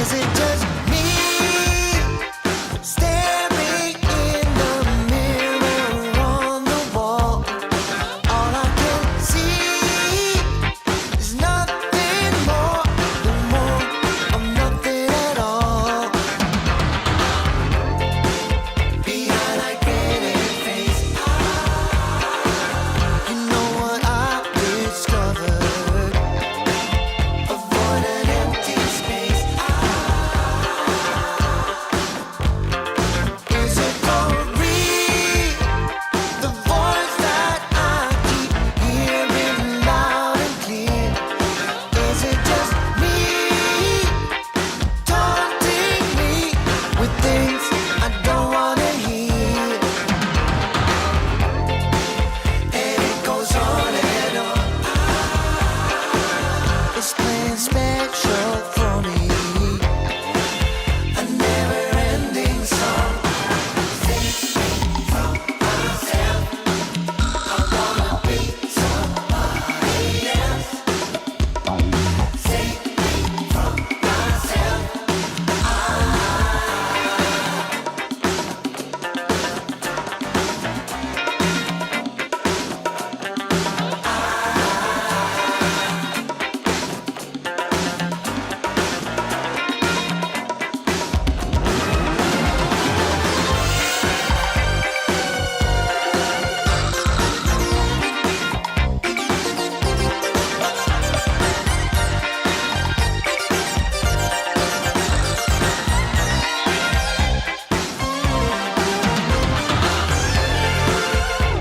Is it just me staring in the mirror on the wall? All I can see is nothing more of nothing at all. Behind that grinning face, you know what I've discovered? Avoid an empty space. Is it for real? The voice that I keep hearing loud and clear. Is it just me taunting me with things I don't wanna hear? And it goes on and on. It's playing special for me. A never-ending song. Save me from myself. I wanna be somebody else. Save me from myself.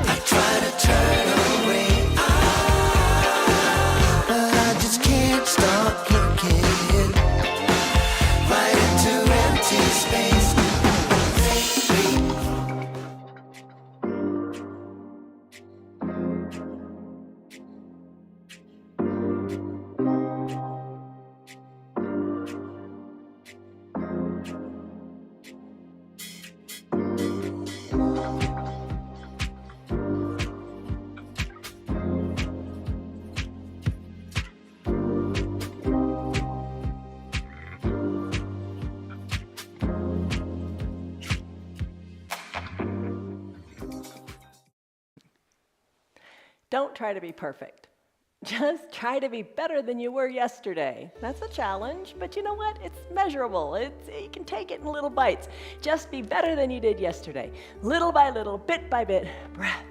I try to turn away, but I just can't stop looking right into empty space. Don't try to be perfect. Just try to be better than you were yesterday. That's a challenge, but you know what? It's measurable. You can take it in little bites. Just be better than you did yesterday. Little by little, bit by bit, breath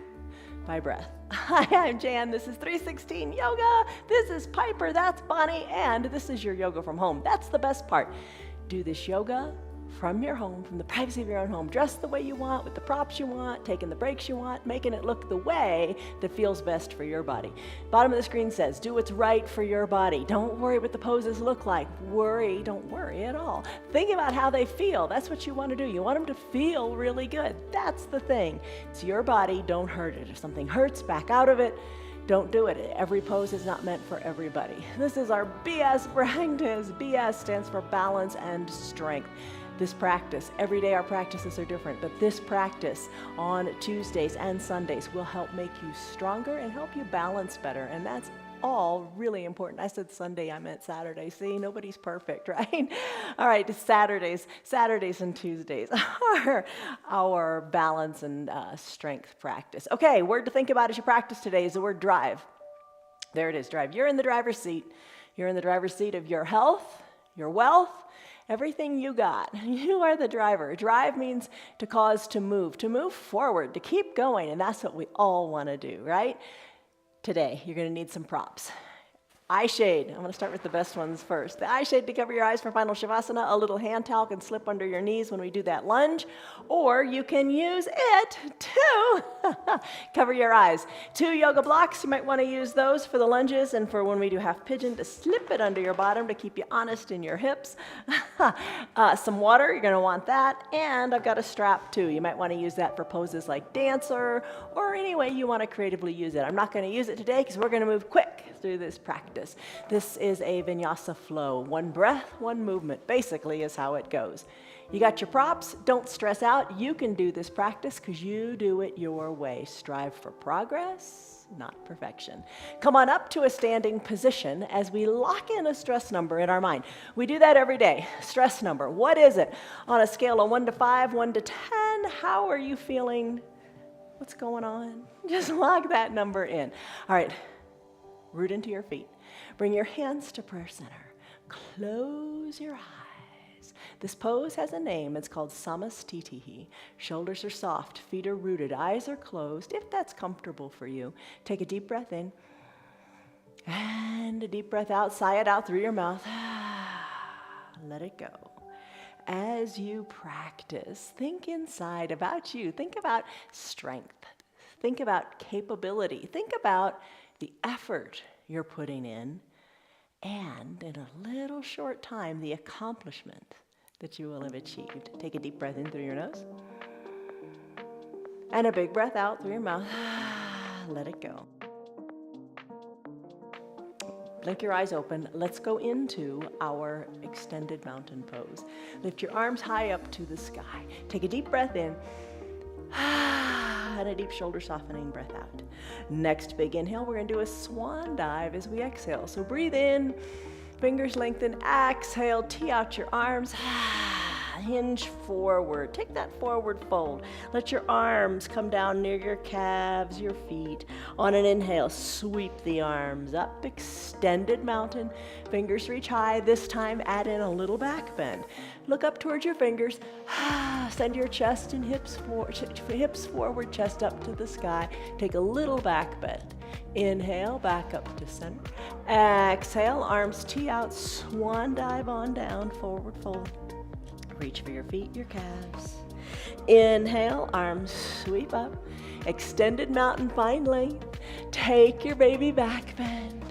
by breath. Hi, I'm Jan. This is 316 Yoga. This is Piper. That's Bonnie. And this is your yoga from home. That's the best part. Do this yoga from your home, from the privacy of your own home, dressed the way you want, with the props you want, taking the breaks you want, making it look the way that feels best for your body. Bottom of the screen says, do what's right for your body. Don't worry what the poses look like. Don't worry at all. Think about how they feel. That's what you want to do. You want them to feel really good. That's the thing. It's your body. Don't hurt it. If something hurts, back out of it. Don't do it. Every pose is not meant for everybody. This is our BS practice. BS stands for balance and strength. This practice, every day our practices are different, but this practice on Tuesdays and Sundays will help make you stronger and help you balance better, and that's all really important. I said Sunday, I meant Saturday. See, nobody's perfect, right? All right, Saturdays and Tuesdays are our balance and strength practice. Okay, word to think about as you practice today is the word drive. There it is, drive. You're in the driver's seat. You're in the driver's seat of your health, your wealth, everything you got. You are the driver. Drive means to cause to move forward, to keep going, and that's what we all want to do, right? Today, you're going to need some props. Eye shade. I'm going to start with the best ones first. The eye shade to cover your eyes for final shavasana. A little hand towel can slip under your knees when we do that lunge, or you can use it to cover your eyes. 2 yoga blocks, you might want to use those for the lunges and for when we do half pigeon to slip it under your bottom to keep you honest in your hips. Some water, you're going to want that, and I've got a strap too. You might want to use that for poses like dancer or any way you want to creatively use it. I'm not going to use it today because we're going to move quick. through this practice. This is a vinyasa flow. One breath, one movement, basically is how it goes. You got your props, don't stress out. You can do this practice because you do it your way. Strive for progress, not perfection. Come on up to a standing position as we lock in a stress number in our mind. We do that every day. Stress number, what is it? On a scale of 1 to 5, 1 to 10, how are you feeling? What's going on? Just lock that number in. All right, root into your feet. Bring your hands to prayer center. Close your eyes. This pose has a name. It's called samastitihi. Shoulders are soft, feet are rooted, eyes are closed, if that's comfortable for you. Take a deep breath in and a deep breath out. Sigh it out through your mouth. Let it go. As you practice, think inside about you. Think about strength. Think about capability. Think about the effort you're putting in, and in a little short time, the accomplishment that you will have achieved. Take a deep breath in through your nose, and a big breath out through your mouth. Let it go. Blink your eyes open. Let's go into our extended mountain pose. Lift your arms high up to the sky. Take a deep breath in and a deep shoulder softening breath out. Next big inhale, we're going to do a swan dive as we exhale. So breathe in, fingers lengthen, exhale, tee out your arms. Hinge forward. Take that forward fold. Let your arms come down near your calves, your feet. On an inhale, sweep the arms up, extended mountain. Fingers reach high. This time, add in a little back bend. Look up towards your fingers. Send your chest and hips forward, chest up to the sky. Take a little back bend. Inhale, back up to center. Exhale, arms tee out, swan dive on down, forward fold. Reach for your feet, your calves. Inhale, arms sweep up. Extended mountain, find length. Take your baby back bend.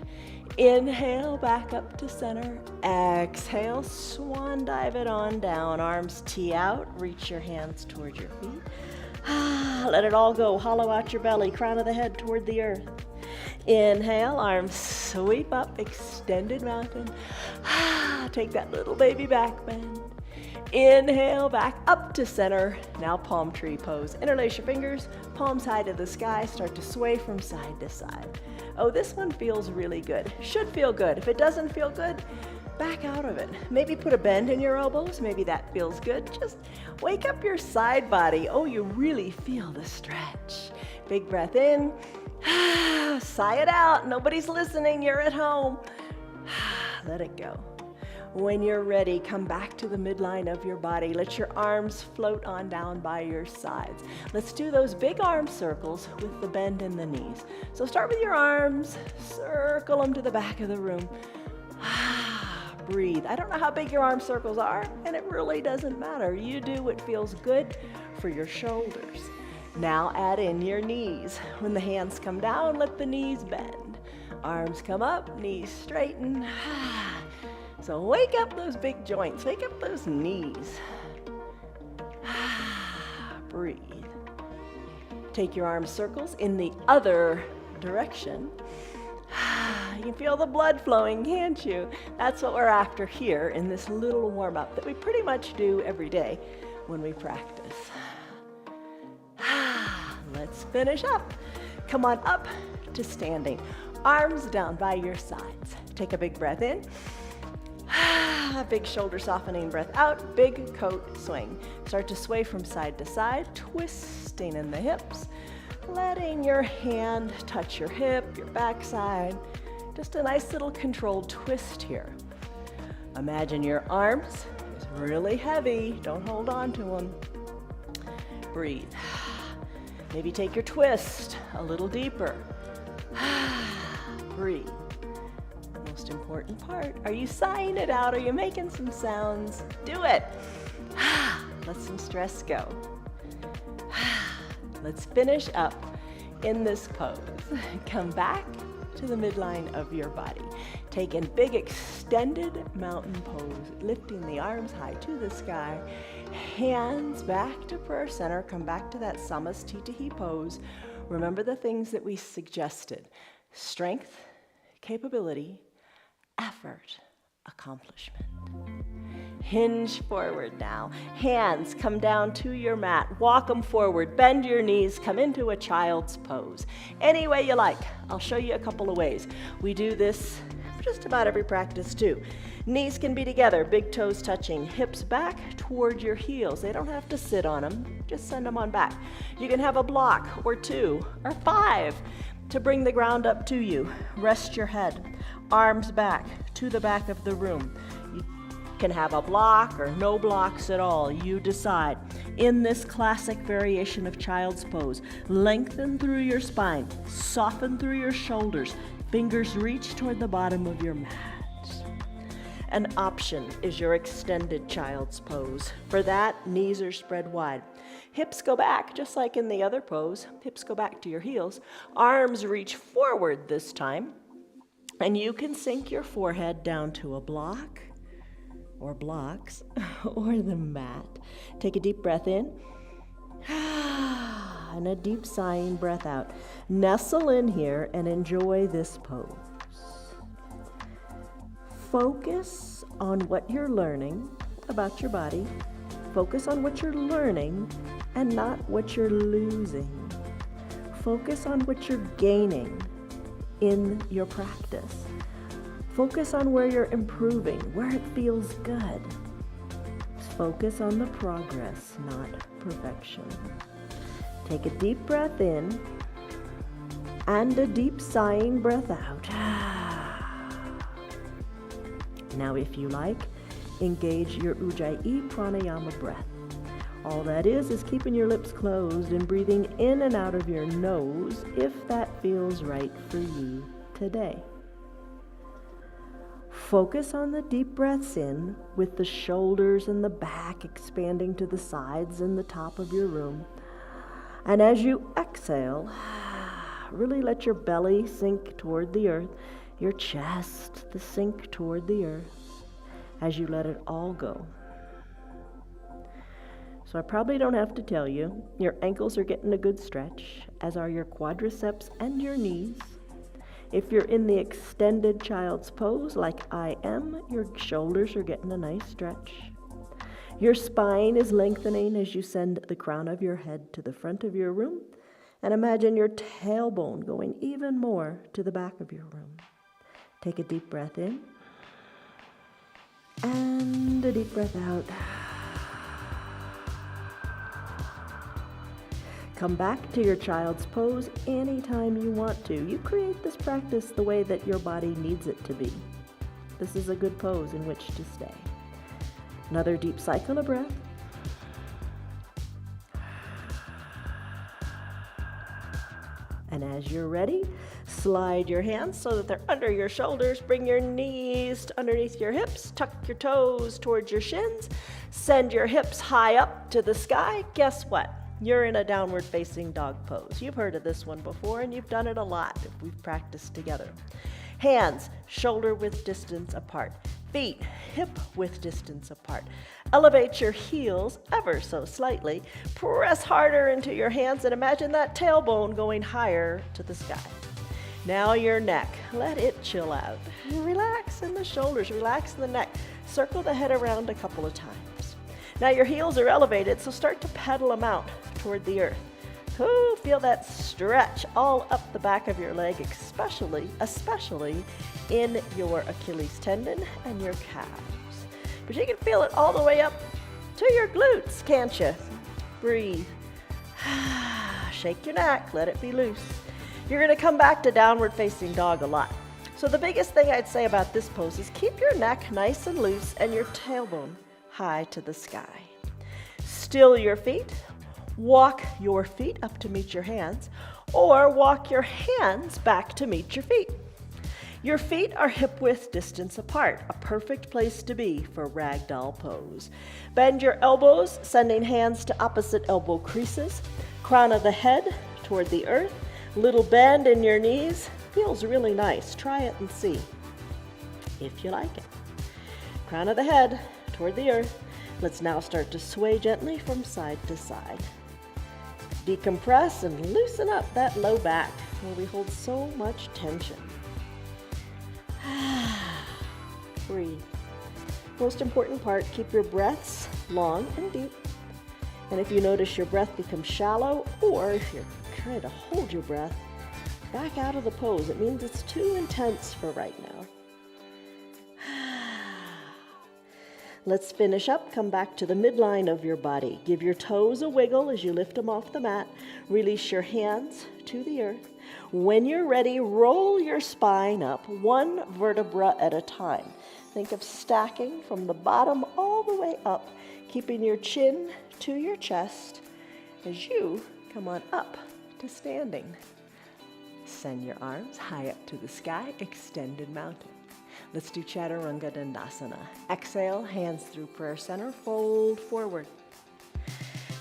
Inhale, back up to center. Exhale, swan dive it on down. Arms tee out, reach your hands toward your feet. Let it all go. Hollow out your belly, crown of the head toward the earth. Inhale, arms sweep up, extended mountain. Take that little baby back bend. Inhale, back up to center. Now palm tree pose. Interlace your fingers, palms high to the sky. Start to sway from side to side. Oh, this one feels really good. Should feel good. If it doesn't feel good, back out of it. Maybe put a bend in your elbows. Maybe that feels good. Just wake up your side body. Oh, you really feel the stretch. Big breath in. Sigh it out. Nobody's listening. You're at home. Let it go. When you're ready, come back to the midline of your body. Let your arms float on down by your sides. Let's do those big arm circles with the bend in the knees. So start with your arms, circle them to the back of the room. Breathe. I don't know how big your arm circles are, and it really doesn't matter. You do what feels good for your shoulders. Now add in your knees. When the hands come down, let the knees bend. Arms come up, knees straighten. So wake up those big joints, wake up those knees. Breathe. Take your arm circles in the other direction. You can feel the blood flowing, can't you? That's what we're after here in this little warm-up that we pretty much do every day when we practice. Let's finish up. Come on up to standing. Arms down by your sides. Take a big breath in. Big shoulder softening breath out, big coat swing. Start to sway from side to side, twisting in the hips, letting your hand touch your hip, your backside. Just a nice little controlled twist here. Imagine your arms is really heavy. Don't hold on to them. Breathe. Maybe take your twist a little deeper. Breathe. Most important part, are you sighing it out? Are you making some sounds? Do it. Let some stress go. Let's finish up in this pose. Come back to the midline of your body. Take in big extended mountain pose, lifting the arms high to the sky. Hands back to prayer center. Come back to that samastitihi pose. Remember the things that we suggested. Strength, capability, effort, accomplishment. Hinge forward now. Hands come down to your mat. Walk them forward. Bend your knees. Come into a child's pose. Any way you like. I'll show you a couple of ways. We do this just about every practice too. Knees can be together, big toes touching, hips back toward your heels. They don't have to sit on them. Just send them on back. You can have a block or 2 or 5 to bring the ground up to you. Rest your head. Arms back to the back of the room. You can have a block or no blocks at all. You decide. In this classic variation of child's pose, lengthen through your spine, soften through your shoulders, fingers reach toward the bottom of your mat. An option is your extended child's pose. For that, knees are spread wide. Hips go back, just like in the other pose. Hips go back to your heels. Arms reach forward this time. And you can sink your forehead down to a block, or blocks, or the mat. Take a deep breath in. And a deep sighing breath out. Nestle in here and enjoy this pose. Focus on what you're learning about your body. Focus on what you're learning and not what you're losing. Focus on what you're gaining in your practice. Focus on where you're improving, where it feels good. Focus on the progress, not perfection. Take a deep breath in and a deep sighing breath out. Now, if you like, engage your Ujjayi pranayama breath. All that is keeping your lips closed and breathing in and out of your nose if that feels right for you today. Focus on the deep breaths in with the shoulders and the back expanding to the sides and the top of your room. And as you exhale, really let your belly sink toward the earth, your chest sink toward the earth as you let it all go. So I probably don't have to tell you, your ankles are getting a good stretch, as are your quadriceps and your knees. If you're in the extended child's pose like I am, your shoulders are getting a nice stretch. Your spine is lengthening as you send the crown of your head to the front of your room, and imagine your tailbone going even more to the back of your room. Take a deep breath in, and a deep breath out. Come back to your child's pose anytime you want to. You create this practice the way that your body needs it to be. This is a good pose in which to stay. Another deep cycle of breath. And as you're ready, slide your hands so that they're under your shoulders. Bring your knees underneath your hips. Tuck your toes towards your shins. Send your hips high up to the sky. Guess what? You're in a downward facing dog pose. You've heard of this one before, and you've done it a lot if we've practiced together. Hands shoulder width distance apart. Feet hip width distance apart. Elevate your heels ever so slightly. Press harder into your hands and imagine that tailbone going higher to the sky. Now your neck, let it chill out. Relax in the shoulders, relax in the neck. Circle the head around a couple of times. Now your heels are elevated, so start to pedal them out toward the earth. Ooh, feel that stretch all up the back of your leg, especially in your Achilles tendon and your calves. But you can feel it all the way up to your glutes, can't you? Breathe. Shake your neck, let it be loose. You're going to come back to downward facing dog a lot. So the biggest thing I'd say about this pose is keep your neck nice and loose and your tailbone high to the sky. Still your feet. Walk your feet up to meet your hands, or walk your hands back to meet your feet. Your feet are hip width distance apart, a perfect place to be for ragdoll pose. Bend your elbows, sending hands to opposite elbow creases. Crown of the head toward the earth. Little bend in your knees. Feels really nice. Try it and see if you like it. Crown of the head toward the earth. Let's now start to sway gently from side to side. Decompress and loosen up that low back where we hold so much tension. Breathe. Most important part, keep your breaths long and deep. And if you notice your breath becomes shallow, or if you're trying to hold your breath, back out of the pose. It means it's too intense for right now. Let's finish up. Come back to the midline of your body. Give your toes a wiggle as you lift them off the mat. Release your hands to the earth. When you're ready, roll your spine up one vertebra at a time. Think of stacking from the bottom all the way up, keeping your chin to your chest as you come on up to standing. Send your arms high up to the sky, extended mountain. Let's do Chaturanga Dandasana. Exhale, hands through prayer center, fold forward.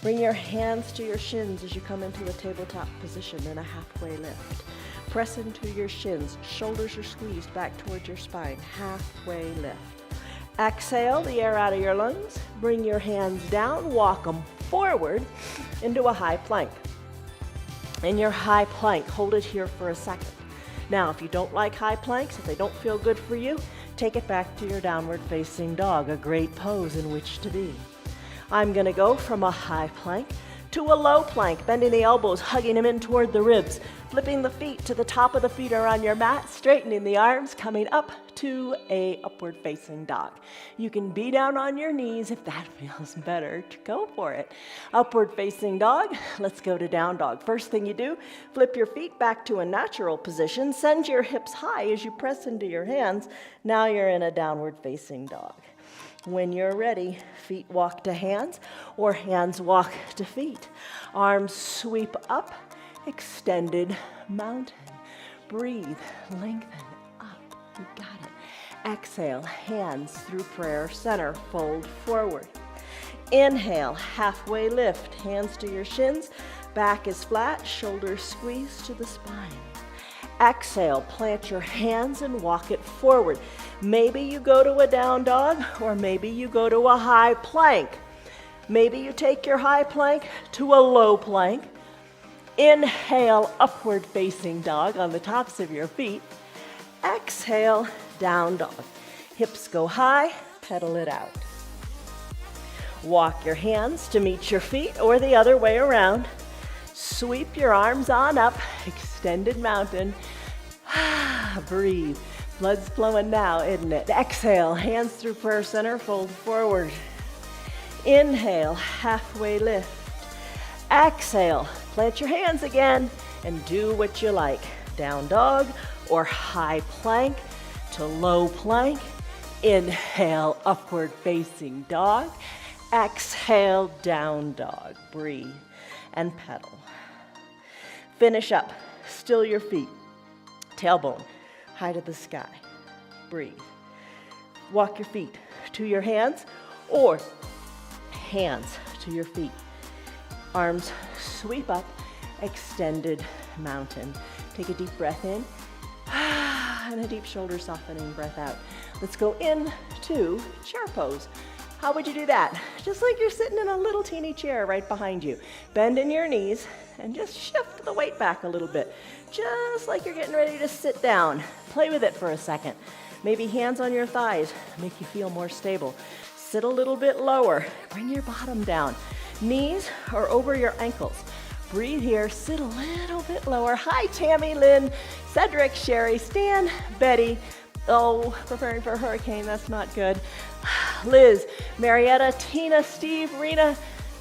Bring your hands to your shins as you come into a tabletop position in a halfway lift. Press into your shins, shoulders are squeezed back towards your spine, halfway lift. Exhale the air out of your lungs, bring your hands down, walk them forward into a high plank. In your high plank, hold it here for a second. Now, if you don't like high planks, if they don't feel good for you, take it back to your downward facing dog, a great pose in which to be. I'm gonna go from a high plank to a low plank, bending the elbows, hugging them in toward the ribs, flipping the feet to the top of the feet are on your mat, straightening the arms, coming up to a upward facing dog. You can be down on your knees if that feels better. Go for it. Upward facing dog, let's go to down dog. First thing you do, flip your feet back to a natural position, send your hips high as you press into your hands. Now you're in a downward facing dog. When you're ready, feet walk to hands or hands walk to feet. Arms sweep up, extended mountain. Breathe, lengthen up. You got it. Exhale, hands through prayer center, fold forward. Inhale, halfway lift, hands to your shins, back is flat, shoulders squeeze to the spine. Exhale, plant your hands and walk it forward. Maybe you go to a down dog, or maybe you go to a high plank. Maybe you take your high plank to a low plank. Inhale, upward facing dog on the tops of your feet. Exhale, down dog. Hips go high, pedal it out. Walk your hands to meet your feet or the other way around. Sweep your arms on up, extended mountain. Breathe. Blood's flowing now, isn't it? Exhale, hands through prayer center, fold forward. Inhale, halfway lift. Exhale, plant your hands again and do what you like. Down dog or high plank to low plank. Inhale, upward facing dog. Exhale, down dog. Breathe and pedal. Finish up. Still your feet. Tailbone high to the sky. Breathe. Walk your feet to your hands or hands to your feet. Arms sweep up, extended mountain. Take a deep breath in and a deep shoulder softening breath out. Let's go into chair pose. How would you do that? Just like you're sitting in a little teeny chair right behind you. Bend in your knees and just shift the weight back a little bit. Just like you're getting ready to sit down. Play with it for a second. Maybe hands on your thighs make you feel more stable. Sit a little bit lower. Bring your bottom down. Knees are over your ankles. Breathe here. Sit a little bit lower. Hi, Tammy, Lynn, Cedric, Sherry, Stan, Betty. Oh, preparing for a hurricane. That's not good. Liz, Marietta, Tina, Steve, Rena.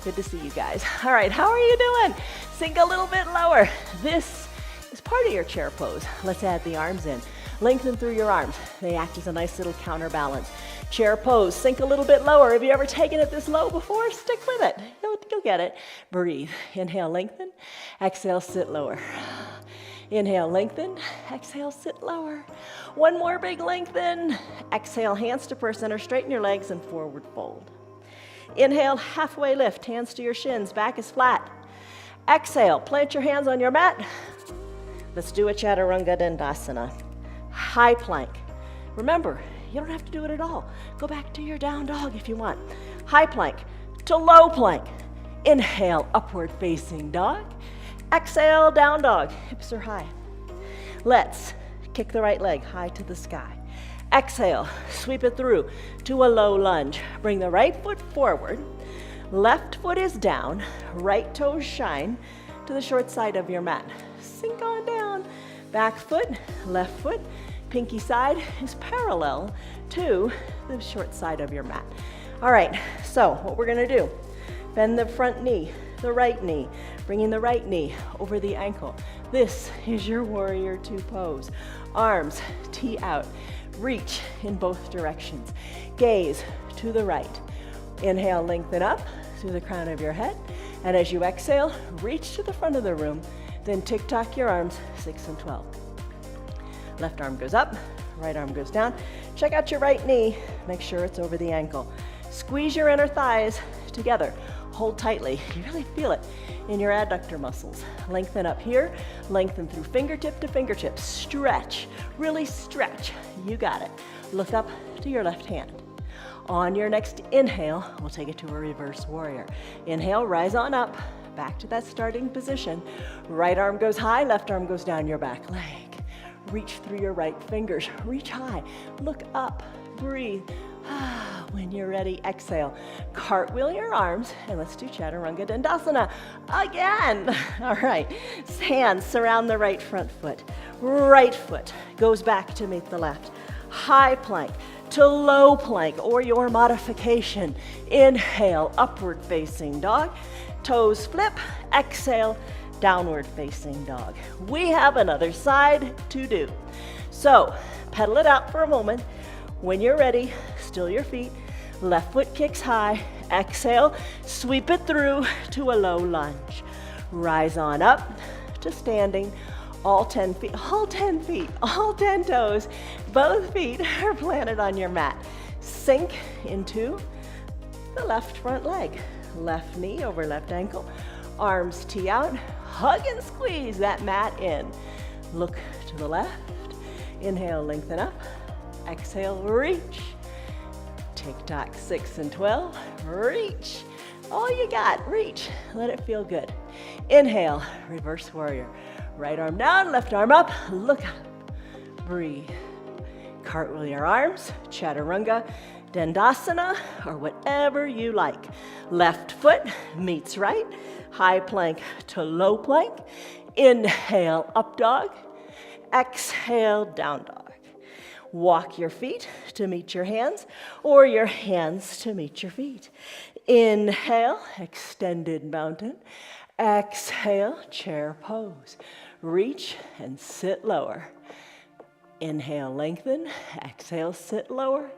Good to see you guys. All right, how are you doing? Sink a little bit lower. This is part of your chair pose. Let's add the arms in. Lengthen through your arms. They act as a nice little counterbalance. Chair pose, sink a little bit lower. Have you ever taken it this low before? Stick with it. You'll get it. Breathe. Inhale, lengthen. Exhale, sit lower. Inhale, lengthen. Exhale, sit lower. One more big lengthen. Exhale, hands to prayer center. Straighten your legs and forward fold. Inhale, halfway lift. Hands to your shins. Back is flat. Exhale, plant your hands on your mat. Let's do a Chaturanga Dandasana. High plank. Remember, you don't have to do it at all. Go back to your down dog if you want. High plank to low plank. Inhale, upward facing dog. Exhale, down dog. Hips are high. Let's kick the right leg high to the sky. Exhale, sweep it through to a low lunge. Bring the right foot forward, left foot is down, right toes shine to the short side of your mat. Sink on down, back foot, left foot, pinky side is parallel to the short side of your mat. All right, so what we're gonna do, bend the front knee, the right knee, bringing the right knee over the ankle. This is your warrior two pose. Arms tee out, reach in both directions. Gaze to the right. Inhale, lengthen up through the crown of your head. And as you exhale, reach to the front of the room. Then tick-tock your arms, 6 and 12. Left arm goes up, right arm goes down. Check out your right knee, make sure it's over the ankle. Squeeze your inner thighs together. Hold tightly. You really feel it in your adductor muscles. Lengthen up here, lengthen through fingertip to fingertip. Stretch, really stretch. You got it. Look up to your left hand. On your next inhale, we'll take it to a reverse warrior. Inhale, rise on up, back to that starting position. Right arm goes high, left arm goes down your back leg. Reach through your right fingers, reach high, look up, breathe. When you're ready, exhale. Cartwheel your arms, and let's do Chaturanga Dandasana again. All right, hands surround the right front foot. Right foot goes back to meet the left. High plank to low plank, or your modification. Inhale, upward facing dog. Toes flip, exhale, downward facing dog. We have another side to do. So, pedal it out for a moment. When you're ready, still your feet. Left foot kicks high. Exhale, sweep it through to a low lunge. Rise on up to standing. All 10 feet, all 10 feet, all 10 toes. Both feet are planted on your mat. Sink into the left front leg. Left knee over left ankle. Arms tee out. Hug and squeeze that mat in. Look to the left. Inhale, lengthen up. Exhale, reach. Tick-tock, 6 and 12. Reach. All you got, reach. Let it feel good. Inhale, reverse warrior. Right arm down, left arm up. Look up. Breathe. Cartwheel your arms. Chaturanga Dandasana, or whatever you like. Left foot meets right. High plank to low plank. Inhale, up dog. Exhale, down dog. Walk your feet to meet your hands, or your hands to meet your feet. Inhale, extended mountain. Exhale, chair pose. Reach and sit lower. Inhale, lengthen. Exhale, sit lower.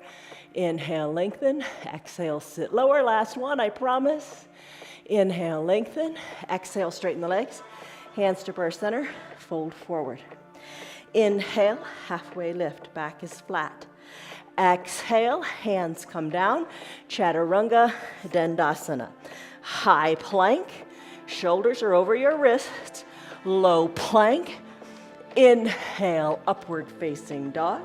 Inhale, lengthen. Exhale, sit lower. Last one, I promise. Inhale, lengthen. Exhale, straighten the legs. Hands to burst center. Fold forward. Inhale, halfway lift, back is flat. Exhale, hands come down. Chaturanga Dandasana. High plank, shoulders are over your wrists. Low plank. Inhale, upward facing dog.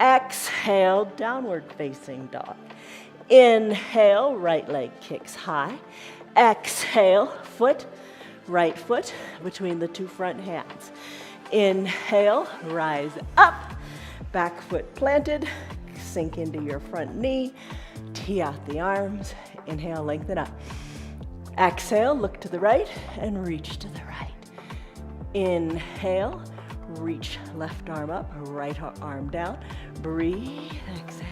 Exhale, downward facing dog. Inhale, right leg kicks high. Exhale, foot, right foot between the two front hands. Inhale, rise up, back foot planted, sink into your front knee, tee out the arms, inhale, lengthen up. Exhale, look to the right and reach to the right. Inhale, reach left arm up, right arm down, breathe, exhale.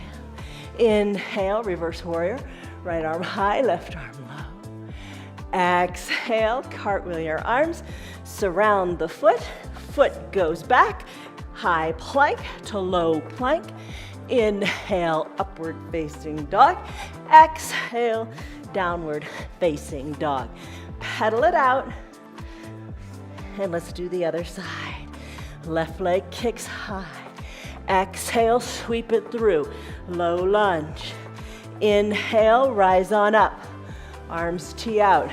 Inhale, reverse warrior, right arm high, left arm low. Exhale, cartwheel your arms, surround the foot. Foot goes back, high plank to low plank. Inhale, upward facing dog. Exhale, downward facing dog. Pedal it out. And let's do the other side. Left leg kicks high. Exhale, sweep it through. Low lunge. Inhale, rise on up. Arms tee out.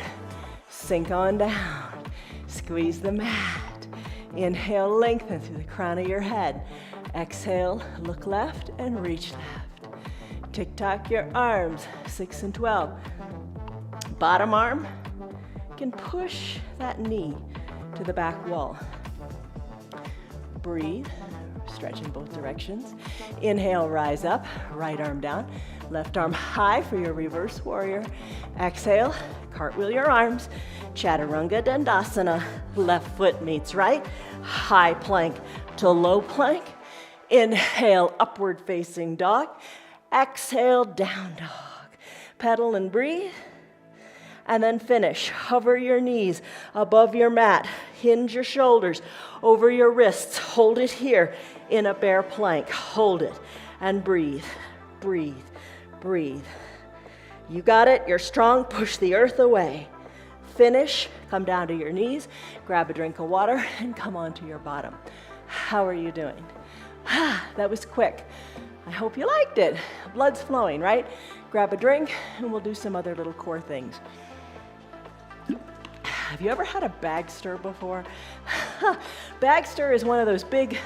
Sink on down. Squeeze the mat. Inhale, lengthen through the crown of your head. Exhale, look left and reach left. Tick-tock your arms, 6 and 12. Bottom arm can push that knee to the back wall. Breathe, Stretch in both directions. Inhale, rise up, right arm down, left arm high for your reverse warrior. Exhale, cartwheel your arms, chaturanga dandasana. Left foot meets right, high plank to low plank. Inhale, upward facing dog. Exhale, down dog. Pedal and breathe. And then finish. Hover your knees above your mat. Hinge your shoulders over your wrists. Hold it here in a bear plank. Hold it and breathe, breathe, breathe. You got it. You're strong. Push the earth away. Finish. Come down to your knees. Grab a drink of water and come onto your bottom. How are you doing? That was quick. I hope you liked it. Blood's flowing, right? Grab a drink and we'll do some other little core things. Have you ever had a bag stir before? Bag stir is one of those big,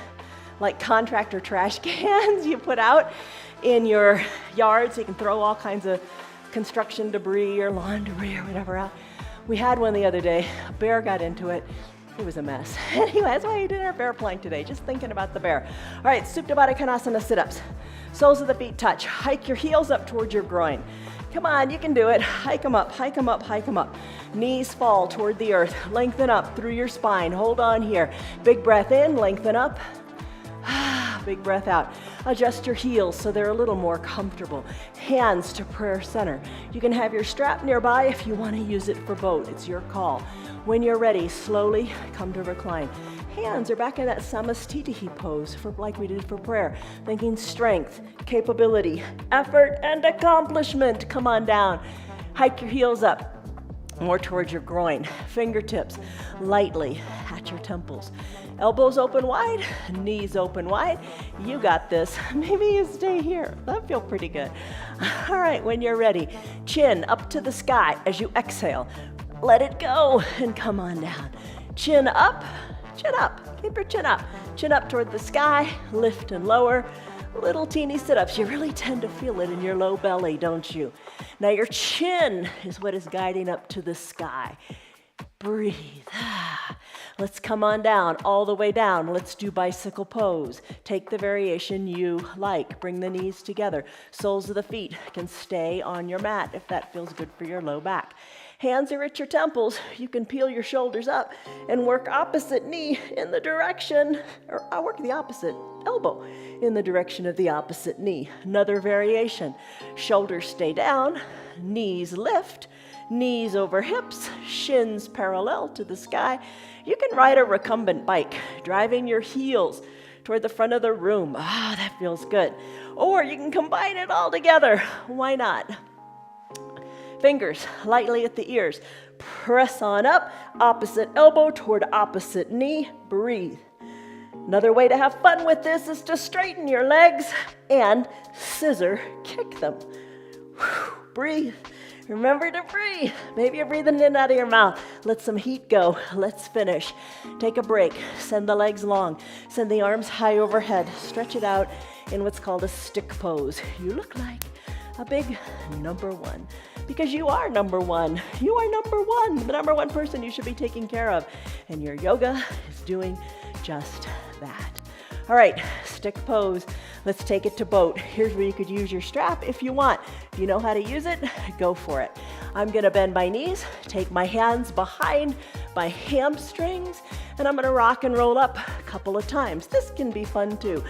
like contractor trash cans you put out in your yard so you can throw all kinds of construction debris or lawn debris or whatever out. We had one the other day. A bear got into it. It was a mess. Anyway, that's why we did our bear plank today, just thinking about the bear. All right, Supta Baddha Konasana sit-ups. Soles of the feet touch. Hike your heels up towards your groin. Come on, you can do it. Hike them up, hike them up, hike them up. Knees fall toward the earth. Lengthen up through your spine. Hold on here. Big breath in, lengthen up. Big breath out. Adjust your heels so they're a little more comfortable. Hands to prayer center. You can have your strap nearby if you want to use it for both. It's your call. When you're ready, slowly come to recline. Hands are back in that samastitihi pose like we did for prayer. Thinking strength, capability, effort, and accomplishment. Come on down. Hike your heels up. More towards your groin. Fingertips lightly at your temples. Elbows open wide, knees open wide. You got this. Maybe you stay here. That feels pretty good. All right, when you're ready, chin up to the sky as you exhale. Let it go and come on down. Chin up, chin up. Keep your chin up. Chin up toward the sky, lift and lower. Little teeny sit-ups. You really tend to feel it in your low belly, don't you? Now your chin is what is guiding up to the sky. Breathe. Let's come on down, all the way down. Let's do bicycle pose. Take the variation you like. Bring the knees together. Soles of the feet can stay on your mat if that feels good for your low back. Hands are at your temples. You can peel your shoulders up and work opposite knee in the direction, or I'll work the opposite elbow in the direction of the opposite knee. Another variation. Shoulders stay down, knees lift, knees over hips, shins parallel to the sky. You can ride a recumbent bike, driving your heels toward the front of the room. Ah, that feels good. Or you can combine it all together. Why not? Fingers lightly at the ears. Press on up, opposite elbow toward opposite knee. Breathe. Another way to have fun with this is to straighten your legs and scissor kick them. Breathe. Remember to breathe. Maybe you're breathing in and out of your mouth. Let some heat go. Let's finish. Take a break. Send the legs long. Send the arms high overhead. Stretch it out in what's called a stick pose. You look like a big number one. Because you are number one. You are number one. The number one person you should be taking care of. And your yoga is doing just that. All right, stick pose. Let's take it to boat. Here's where you could use your strap if you want. If you know how to use it, go for it. I'm gonna bend my knees, take my hands behind my hamstrings, and I'm gonna rock and roll up a couple of times. This can be fun too.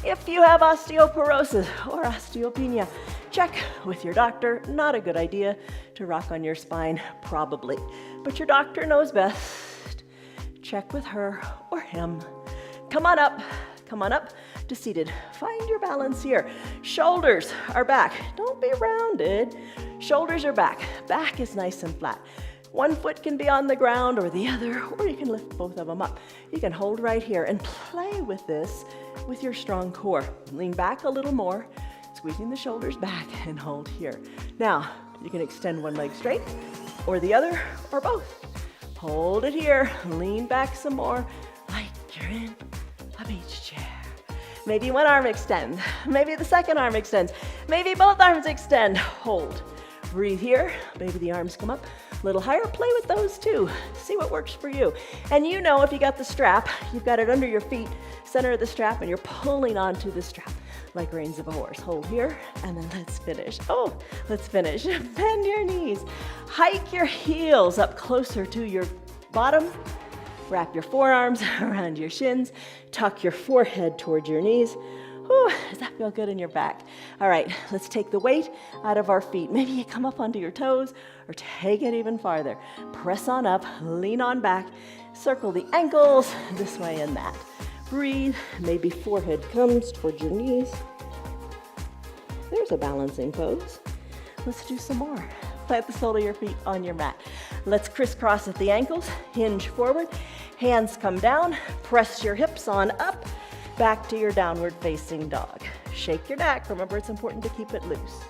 If you have osteoporosis or osteopenia, check with your doctor. Not a good idea to rock on your spine, probably. But your doctor knows best. Check with her or him. Come on up to seated. Find your balance here. Shoulders are back. Don't be rounded. Shoulders are back. Back is nice and flat. One foot can be on the ground or the other, or you can lift both of them up. You can hold right here and play with this with your strong core. Lean back a little more, squeezing the shoulders back and hold here. Now, you can extend one leg straight or the other or both. Hold it here. Lean back some more like you're in a beach chair. Maybe one arm extends. Maybe the second arm extends. Maybe both arms extend. Hold. Breathe here. Maybe the arms come up a little higher. Play with those too. See what works for you. And you know if you got the strap, you've got it under your feet, center of the strap, and you're pulling onto the strap like reins of a horse. Hold here, and then let's finish. Oh, let's finish. Bend your knees. Hike your heels up closer to your bottom. Wrap your forearms around your shins. Tuck your forehead towards your knees. Whew, does that feel good in your back? All right, let's take the weight out of our feet. Maybe you come up onto your toes or take it even farther. Press on up, lean on back, circle the ankles this way and that. Breathe, maybe forehead comes towards your knees. There's a balancing pose. Let's do some more. Plant the sole of your feet on your mat. Let's crisscross at the ankles, hinge forward, hands come down, press your hips on up, back to your downward facing dog. Shake your neck. Remember, it's important to keep it loose.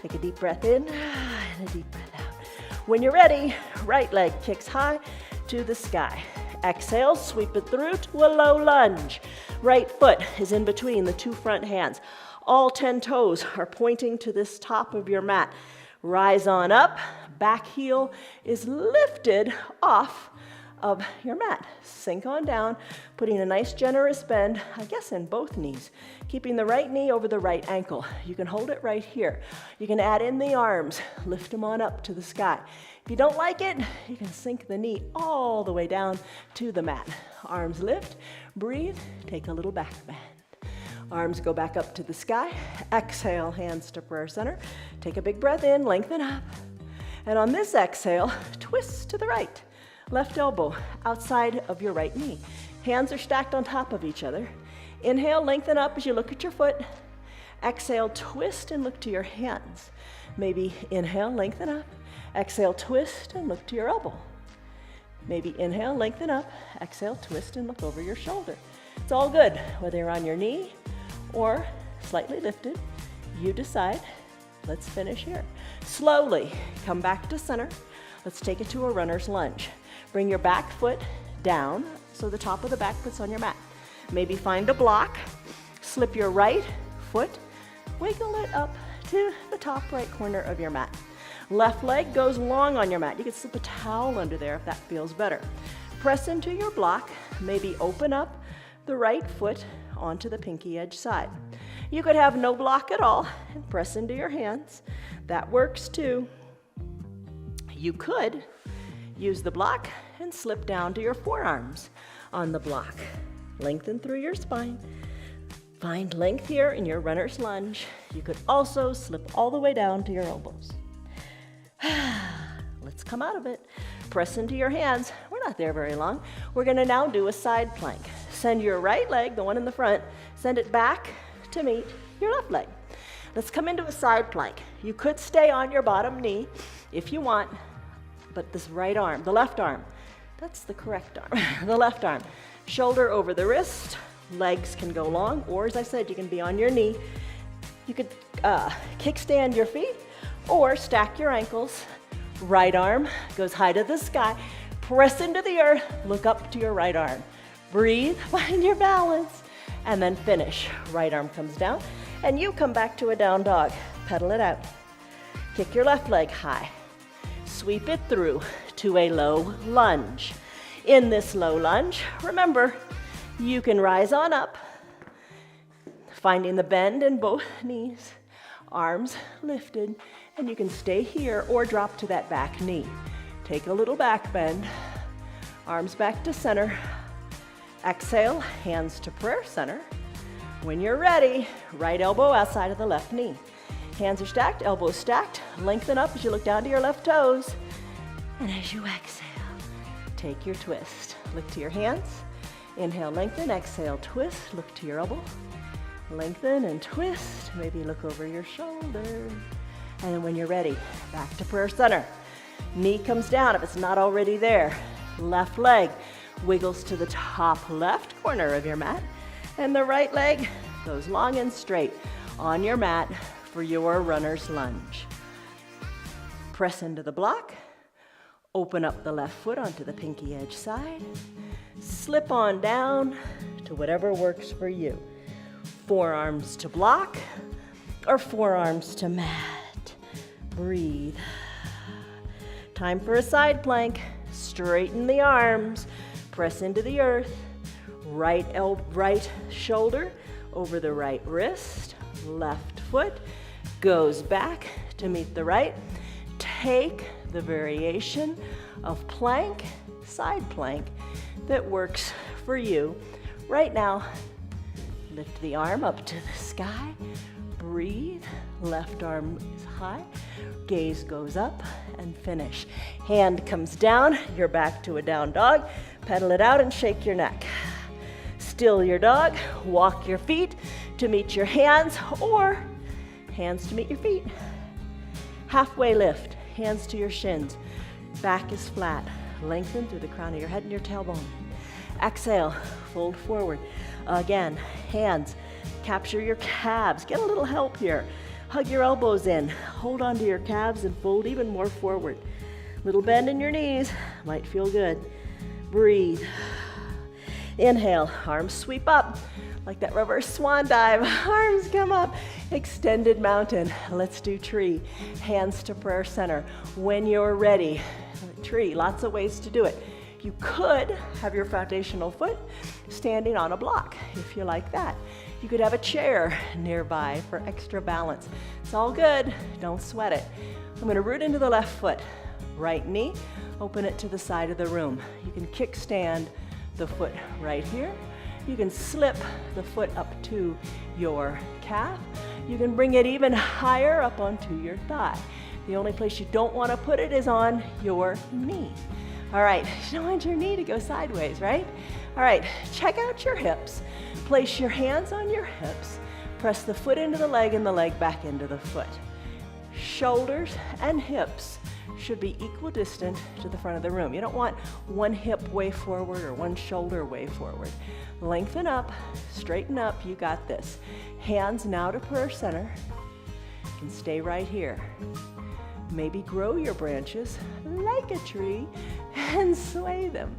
Take a deep breath in and a deep breath out. When you're ready, right leg kicks high to the sky. Exhale, sweep it through to a low lunge. Right foot is in between the two front hands. All 10 toes are pointing to this top of your mat. Rise on up. Back heel is lifted off of your mat. Sink on down, putting a nice generous bend, I guess in both knees, keeping the right knee over the right ankle. You can hold it right here. You can add in the arms, lift them on up to the sky. If you don't like it, you can sink the knee all the way down to the mat. Arms lift, breathe, take a little back bend. Arms go back up to the sky. Exhale, hands to prayer center. Take a big breath in, lengthen up. And on this exhale, twist to the right. Left elbow outside of your right knee. Hands are stacked on top of each other. Inhale, lengthen up as you look at your foot. Exhale, twist and look to your hands. Maybe inhale, lengthen up. Exhale, twist and look to your elbow. Maybe inhale, lengthen up. Exhale, twist and look over your shoulder. It's all good, whether you're on your knee or slightly lifted. You decide. Let's finish here. Slowly come back to center. Let's take it to a runner's lunge. Bring your back foot down so the top of the back foot's on your mat. Maybe find a block. Slip your right foot, wiggle it up to the top right corner of your mat. Left leg goes long on your mat. You can slip a towel under there if that feels better. Press into your block. Maybe open up the right foot onto the pinky edge side. You could have no block at all and press into your hands. That works too. You could use the block and slip down to your forearms on the block. Lengthen through your spine. Find length here in your runner's lunge. You could also slip all the way down to your elbows. Let's come out of it. Press into your hands. We're not there very long. We're going to now do a side plank. Send your right leg, the one in the front, send it back to meet your left leg. Let's come into a side plank. You could stay on your bottom knee if you want, but this right arm, the left arm, that's the correct arm, the left arm. Shoulder over the wrist, legs can go long, or as I said, you can be on your knee. You could kickstand your feet or stack your ankles. Right arm goes high to the sky. Press into the earth, look up to your right arm. Breathe, find your balance, and then finish. Right arm comes down, and you come back to a down dog. Pedal it out. Kick your left leg high. Sweep it through to a low lunge. In this low lunge, remember, you can rise on up, finding the bend in both knees, arms lifted, and you can stay here or drop to that back knee. Take a little back bend, arms back to center. Exhale, hands to prayer center. When you're ready, right elbow outside of the left knee. Hands are stacked, elbows stacked. Lengthen up as you look down to your left toes. And as you exhale, take your twist. Look to your hands. Inhale, lengthen. Exhale, twist. Look to your elbow. Lengthen and twist. Maybe look over your shoulder. And then when you're ready, back to prayer center. Knee comes down if it's not already there. Left leg wiggles to the top left corner of your mat. And the right leg goes long and straight on your mat for your runner's lunge. Press into the block. Open up the left foot onto the pinky edge side. Slip on down to whatever works for you. Forearms to block or forearms to mat. Breathe. Time for a side plank. Straighten the arms. Press into the earth. Right shoulder over the right wrist. Left foot goes back to meet the right. Take the variation of plank, side plank, that works for you. Right now, lift the arm up to the sky. Breathe. Left arm is high. Gaze goes up and finish. Hand comes down. You're back to a down dog. Pedal it out and shake your neck. Still your dog. Walk your feet to meet your hands or hands to meet your feet. Halfway lift. Hands to your shins. Back is flat. Lengthen through the crown of your head and your tailbone. Exhale. Fold forward. Again, hands. Capture your calves. Get a little help here. Hug your elbows in. Hold onto your calves and fold even more forward. Little bend in your knees. Might feel good. Breathe. Inhale. Arms sweep up like that reverse swan dive. Arms come up. Extended mountain. Let's do tree. Hands to prayer center. When you're ready, tree. Lots of ways to do it. You could have your foundational foot standing on a block if you like that. You could have a chair nearby for extra balance. It's all good. Don't sweat it. I'm going to root into the left foot. Right knee, open it to the side of the room. You can kickstand the foot right here. You can slip the foot up to your calf. You can bring it even higher up onto your thigh. The only place you don't want to put it is on your knee. All right, you don't want your knee to go sideways, right? All right, check out your hips. Place your hands on your hips. Press the foot into the leg and the leg back into the foot. Shoulders and hips should be equidistant to the front of the room. You don't want one hip way forward or one shoulder way forward. Lengthen up, straighten up, you got this. Hands now to prayer center. You can stay right here. Maybe grow your branches like a tree and sway them.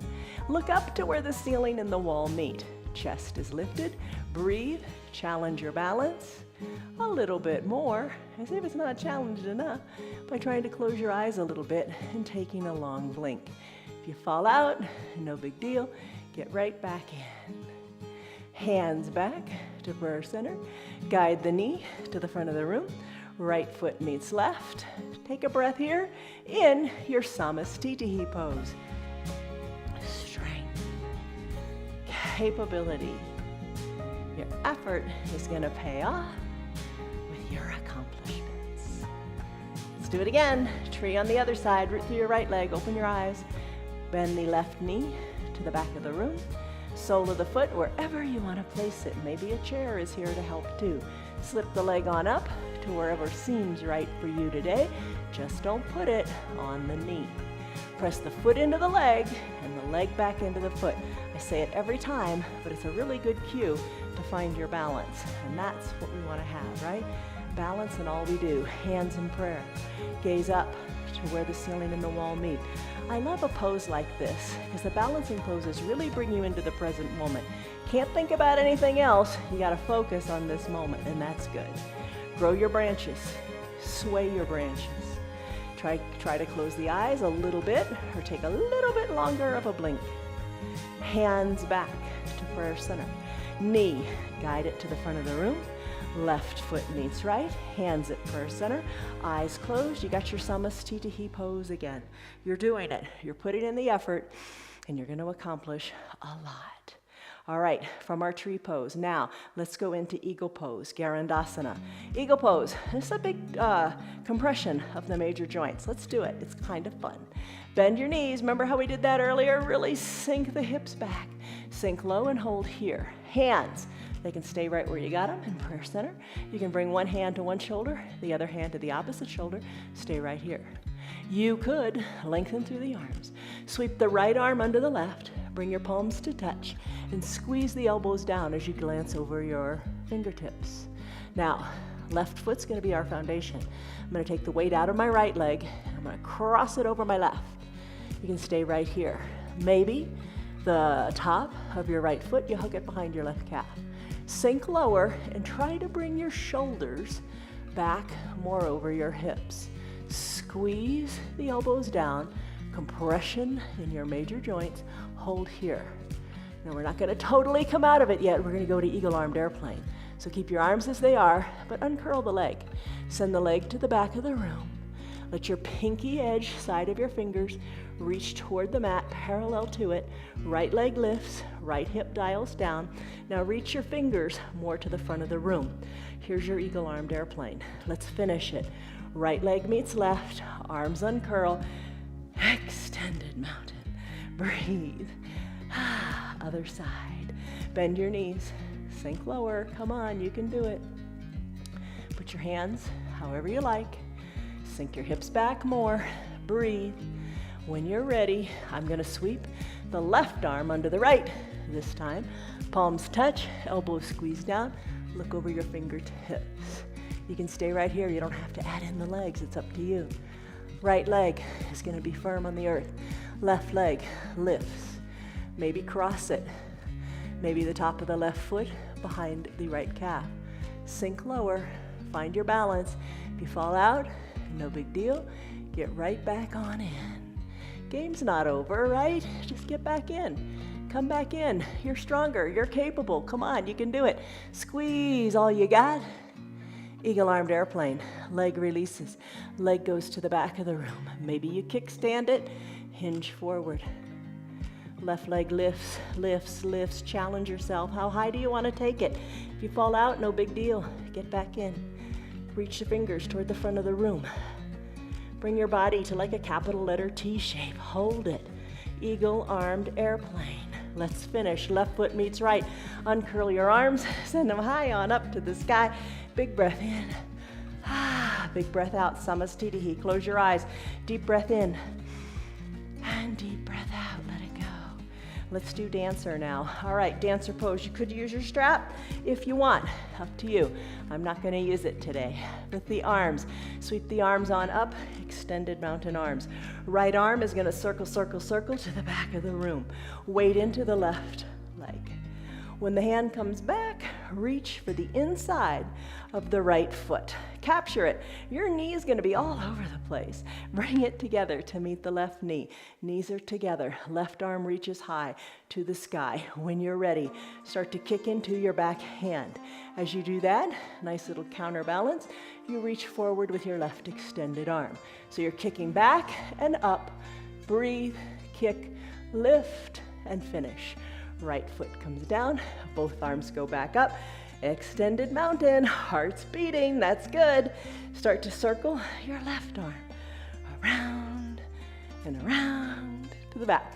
Look up to where the ceiling and the wall meet. Chest is lifted. Breathe. Challenge your balance a little bit more, as if it's not challenged enough, by trying to close your eyes a little bit and taking a long blink. If you fall out, no big deal. Get right back in. Hands back to prayer center. Guide the knee to the front of the room. Right foot meets left. Take a breath here in your Samastitihi pose. Strength, capability. Your effort is going to pay off with your accomplishments. Let's do it again. Tree on the other side. Root through your right leg. Open your eyes. Bend the left knee to the back of the room. Sole of the foot wherever you want to place it. Maybe a chair is here to help too. Slip the leg on up to wherever seems right for you today. Just don't put it on the knee. Press the foot into the leg and the leg back into the foot. I say it every time, but it's a really good cue to find your balance. And that's what we want to have, right? Balance in all we do. Hands in prayer. Gaze up to where the ceiling and the wall meet. I love a pose like this because the balancing poses really bring you into the present moment. Can't think about anything else. You got to focus on this moment, and that's good. Grow your branches. Sway your branches. Try to close the eyes a little bit or take a little bit longer of a blink. Hands back to prayer center. Knee, guide it to the front of the room. Left foot meets right, hands at prayer center, eyes closed. You got your Samastitihi pose again. You're doing it. You're putting in the effort, and you're going to accomplish a lot. All right, from our tree pose, now let's go into eagle pose, Garandasana. Eagle pose, this is a big compression of the major joints. Let's do it. It's kind of fun. Bend your knees. Remember how we did that earlier? Really sink the hips back. Sink low and hold here. Hands. They can stay right where you got them in prayer center. You can bring one hand to one shoulder, the other hand to the opposite shoulder. Stay right here. You could lengthen through the arms. Sweep the right arm under the left. Bring your palms to touch and squeeze the elbows down as you glance over your fingertips. Now, left foot's going to be our foundation. I'm going to take the weight out of my right leg. I'm going to cross it over my left. You can stay right here. Maybe the top of your right foot, you hook it behind your left calf. Sink lower and try to bring your shoulders back more over your hips. Squeeze the elbows down, compression in your major joints, hold here. Now we're not gonna totally come out of it yet, we're gonna go to eagle-armed airplane. So keep your arms as they are, but uncurl the leg. Send the leg to the back of the room. Let your pinky edge side of your fingers reach toward the mat, parallel to it. Right leg lifts, right hip dials down. Now reach your fingers more to the front of the room. Here's your eagle-armed airplane. Let's finish it. Right leg meets left, arms uncurl, extended mountain. Breathe. Other side. Bend your knees, sink lower. Come on, you can do it. Put your hands however you like. Sink your hips back more. Breathe. When you're ready, I'm going to sweep the left arm under the right this time. Palms touch, elbows squeeze down. Look over your fingertips. You can stay right here. You don't have to add in the legs. It's up to you. Right leg is going to be firm on the earth. Left leg lifts. Maybe cross it. Maybe the top of the left foot behind the right calf. Sink lower. Find your balance. If you fall out, no big deal. Get right back on in. Game's not over, right? Just get back in. Come back in. You're stronger. You're capable. Come on, you can do it. Squeeze all you got. Eagle-armed airplane. Leg releases. Leg goes to the back of the room. Maybe you kickstand it. Hinge forward. Left leg lifts, lifts, lifts. Challenge yourself. How high do you want to take it? If you fall out, no big deal. Get back in. Reach the fingers toward the front of the room. Bring your body to like a capital letter T shape. Hold it. Eagle-armed airplane. Let's finish. Left foot meets right. Uncurl your arms. Send them high on up to the sky. Big breath in. Big breath out. Samastitihi. Close your eyes. Deep breath in. And deep breath out. Let it go. Let's do dancer now. All right, dancer pose. You could use your strap if you want. Up to you. I'm not going to use it today. With the arms, sweep the arms on up, extended mountain arms. Right arm is going to circle, circle, circle to the back of the room. Weight into the left leg. When the hand comes back, reach for the inside of the right foot. Capture it. Your knee is going to be all over the place. Bring it together to meet the left knee. Knees are together. Left arm reaches high to the sky. When you're ready, start to kick into your back hand. As you do that, nice little counterbalance, you reach forward with your left extended arm. So you're kicking back and up. Breathe, kick, lift, and finish. Right foot comes down, both arms go back up. Extended mountain, heart's beating, that's good. Start to circle your left arm around and around to the back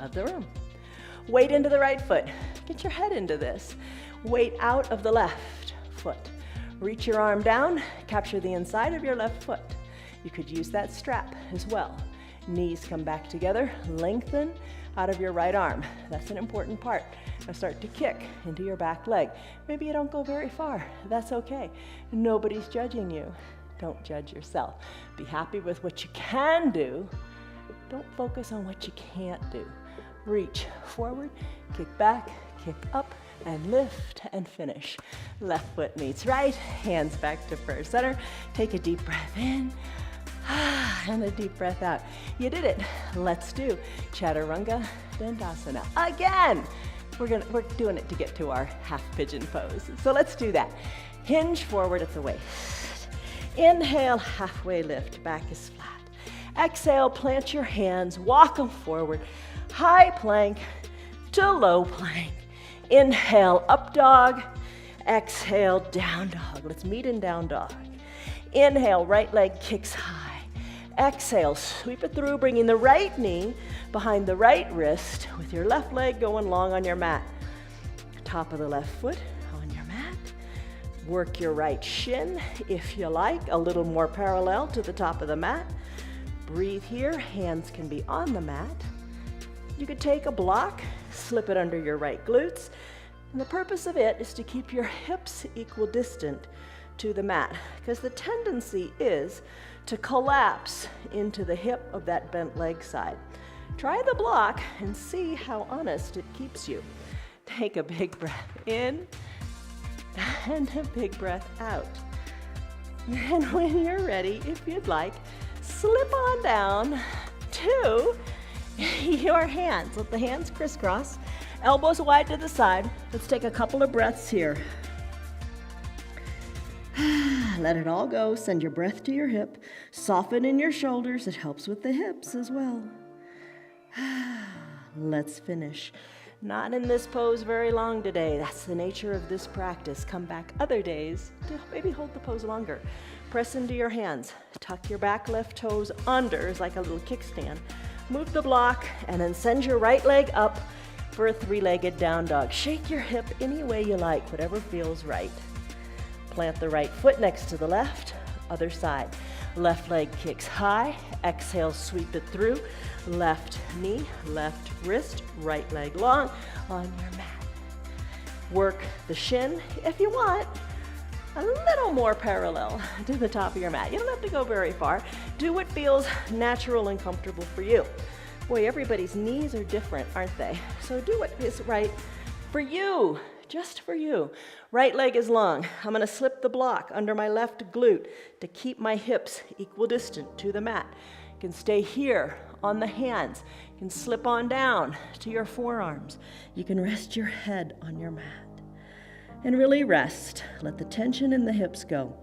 of the room. Weight into the right foot. Get your head into this. Weight out of the left foot. Reach your arm down, capture the inside of your left foot. You could use that strap as well. Knees come back together, lengthen out of your right arm. That's an important part. Now start to kick into your back leg. Maybe you don't go very far. That's okay. Nobody's judging you. Don't judge yourself. Be happy with what you can do. Don't focus on what you can't do. Reach forward, kick back, kick up, and lift and finish. Left foot meets right, hands back to first center. Take a deep breath in. And a deep breath out. You did it. Let's do Chaturanga Dandasana. Again, we're doing it to get to our half pigeon pose. So let's do that. Hinge forward at the waist. Inhale, halfway lift, back is flat. Exhale, plant your hands, walk them forward. High plank to low plank. Inhale, up dog. Exhale, down dog. Let's meet in down dog. Inhale, right leg kicks high. Exhale, sweep it through, bringing the right knee behind the right wrist with your left leg going long on your mat. Top of the left foot on your mat. Work your right shin, if you like, a little more parallel to the top of the mat. Breathe here, hands can be on the mat. You could take a block, slip it under your right glutes, and the purpose of it is to keep your hips equidistant to the mat, because the tendency is to collapse into the hip of that bent leg side. Try the block and see how honest it keeps you. Take a big breath in and a big breath out. And when you're ready, if you'd like, slip on down to your hands. Let the hands crisscross, elbows wide to the side. Let's take a couple of breaths here. Let it all go. Send your breath to your hip. Soften in your shoulders. It helps with the hips as well. Let's finish. Not in this pose very long today. That's the nature of this practice. Come back other days to maybe hold the pose longer. Press into your hands. Tuck your back left toes under. It's like a little kickstand. Move the block and then send your right leg up for a three-legged down dog. Shake your hip any way you like, whatever feels right. Plant the right foot next to the left, other side. Left leg kicks high, exhale, sweep it through. Left knee, left wrist, right leg long on your mat. Work the shin if you want. A little more parallel to the top of your mat. You don't have to go very far. Do what feels natural and comfortable for you. Boy, everybody's knees are different, aren't they? So do what is right for you. Just for you. Right leg is long. I'm going to slip the block under my left glute to keep my hips equidistant to the mat. You can stay here on the hands. You can slip on down to your forearms. You can rest your head on your mat. And really rest. Let the tension in the hips go.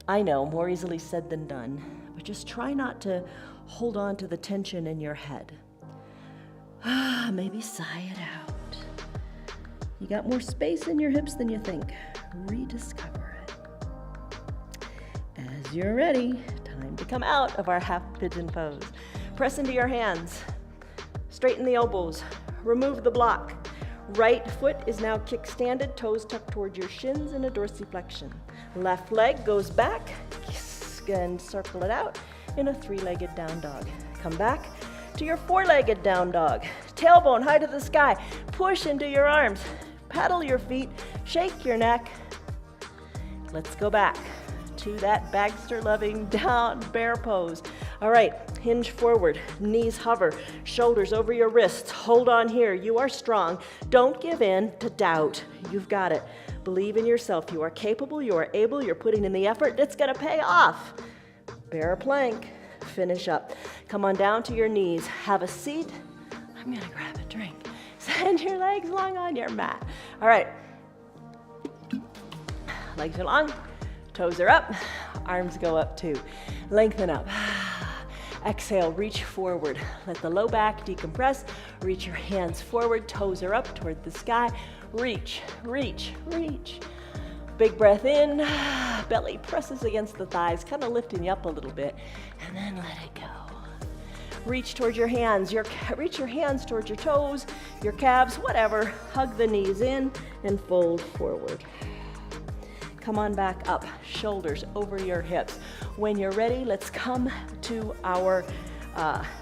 I know, more easily said than done, but just try not to hold on to the tension in your head. Maybe sigh it out. You got more space in your hips than you think. Rediscover it. As you're ready, time to come out of our half pigeon pose. Press into your hands. Straighten the elbows. Remove the block. Right foot is now kickstanded, toes tucked towards your shins in a dorsiflexion. Left leg goes back and circle it out in a three-legged down dog. Come back to your four-legged down dog. Tailbone high to the sky. Push into your arms. Paddle your feet, shake your neck. Let's go back to that Bagster-loving down bear pose. All right, hinge forward, knees hover, shoulders over your wrists. Hold on here, you are strong. Don't give in to doubt. You've got it. Believe in yourself. You are capable, you are able, you're putting in the effort. It's gonna pay off. Bear plank, finish up. Come on down to your knees, have a seat. I'm gonna grab a drink. Send your legs long on your mat. All right. Legs are long, toes are up, arms go up too. Lengthen up. Exhale, reach forward. Let the low back decompress. Reach your hands forward, toes are up toward the sky. Reach, reach, reach. Big breath in, belly presses against the thighs, kind of lifting you up a little bit, and then let it go. Reach towards your hands, reach your hands towards your toes, your calves, whatever. Hug the knees in and fold forward. Come on back up, shoulders over your hips. When you're ready, let's come to our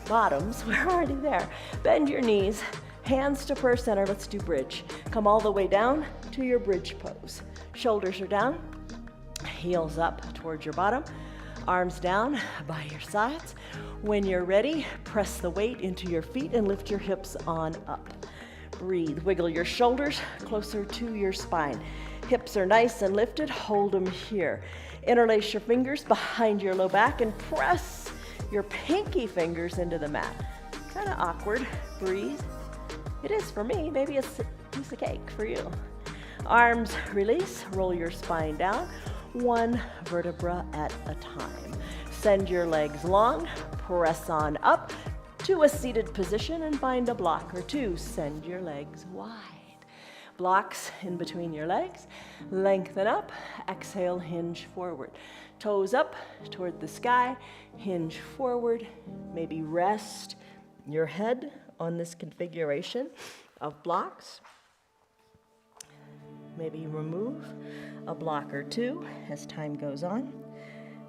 bottoms. We're already there. Bend your knees, hands to prayer center. Let's do bridge. Come all the way down to your bridge pose. Shoulders are down, heels up towards your bottom. Arms down by your sides. When you're ready, press the weight into your feet and lift your hips on up. Breathe. Wiggle your shoulders closer to your spine. Hips are nice and lifted. Hold them here. Interlace your fingers behind your low back and press your pinky fingers into the mat. Kind of awkward. Breathe. It is for me. Maybe it's a piece of cake for you. Arms release. Roll your spine down. One vertebra at a time. Send your legs long, press on up to a seated position and find a block or two. Send your legs wide. Blocks in between your legs. Lengthen up, exhale, hinge forward. Toes up toward the sky, hinge forward. Maybe rest your head on this configuration of blocks. Maybe remove a block or two as time goes on.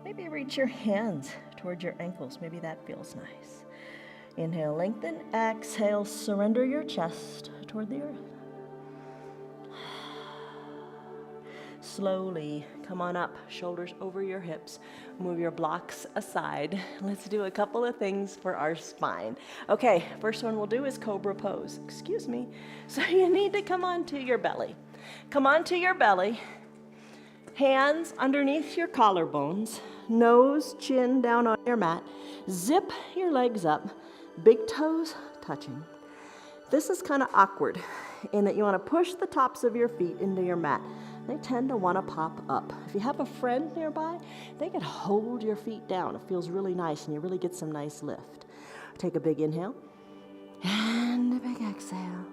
Maybe reach your hands toward your ankles. Maybe that feels nice. Inhale, lengthen. Exhale, surrender your chest toward the earth. Slowly come on up, shoulders over your hips. Move your blocks aside. Let's do a couple of things for our spine. Okay, first one we'll do is cobra pose. Excuse me. So you need to come onto your belly. Come onto your belly. Hands underneath your collarbones, nose, chin down on your mat. Zip your legs up, big toes touching. This is kind of awkward in that you want to push the tops of your feet into your mat. They tend to want to pop up. If you have a friend nearby, they can hold your feet down. It feels really nice and you really get some nice lift. Take a big inhale and a big exhale.